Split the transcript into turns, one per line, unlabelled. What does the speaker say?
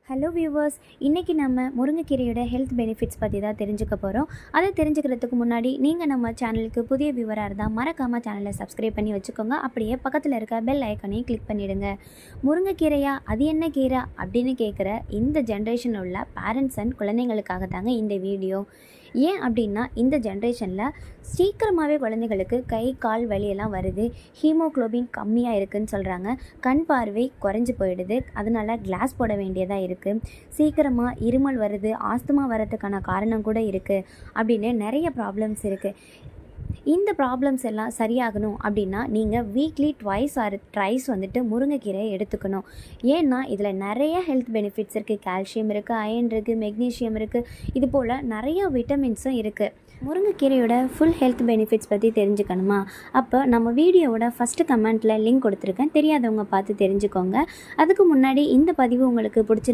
Hello viewers, இன்றைக்கி நம்ம முருங்கைக்கீரையோட health benefits பற்றி தான் தெரிஞ்சுக்க போகிறோம். அதை தெரிஞ்சுக்கிறதுக்கு முன்னாடி நீங்கள் நம்ம சேனலுக்கு புதிய வியூவராக இருந்தால் மறக்காமல் சேனலை சப்ஸ்கிரைப் பண்ணி வச்சுக்கோங்க. அப்படியே பக்கத்தில் இருக்க பெல் ஐக்கனையும் கிளிக் பண்ணிவிடுங்க. முருங்கைக்கீரையா, அது என்ன கீரை அப்படின்னு கேட்குற இந்த ஜென்ரேஷனில் உள்ள பேரண்ட்ஸ் அண்ட் குழந்தைங்களுக்காக தாங்க இந்த வீடியோ. ஏன் அப்படின்னா, இந்த ஜென்ரேஷனில் சீக்கிரமாகவே குழந்தைகளுக்கு கை கால் வலியெல்லாம் வருது. ஹீமோக்ளோபின் கம்மியாக இருக்குதுன்னு சொல்கிறாங்க. கண் பார்வை குறைஞ்சி போயிடுது. அதனால் கிளாஸ் போட வேண்டியதாக இருக்குது. சீக்கிரமாக இருமல் வருது, ஆஸ்துமா வரதுக்கான காரணம் கூட இருக்குது அப்படின்னு நிறைய ப்ராப்ளம்ஸ் இருக்குது. இந்த ப்ராப்ளம்ஸ் எல்லாம் சரியாகணும் அப்படின்னா நீங்கள் வீக்லி ட்வைஸ் ஆர் ட்ரைஸ் முருங்கைக்கீரையை எடுத்துக்கணும். ஏன்னா இதில் நிறைய ஹெல்த் பெனிஃபிட்ஸ் இருக்குது. கால்சியம் இருக்குது, அயன் இருக்குது, மெக்னீஷியம் இருக்குது, இது போல் நிறைய விட்டமின்ஸும் இருக்குது. முருங்கைக்கீரையோட ஃபுல் ஹெல்த் பெனிஃபிட்ஸ் பற்றி தெரிஞ்சுக்கணுமா? அப்போ நம்ம வீடியோவோட ஃபஸ்ட்டு கமெண்ட்டில் லிங்க் கொடுத்துருக்கேன், தெரியாதவங்க பார்த்து தெரிஞ்சுக்கோங்க. அதுக்கு முன்னாடி இந்த பதிவு உங்களுக்கு பிடிச்சி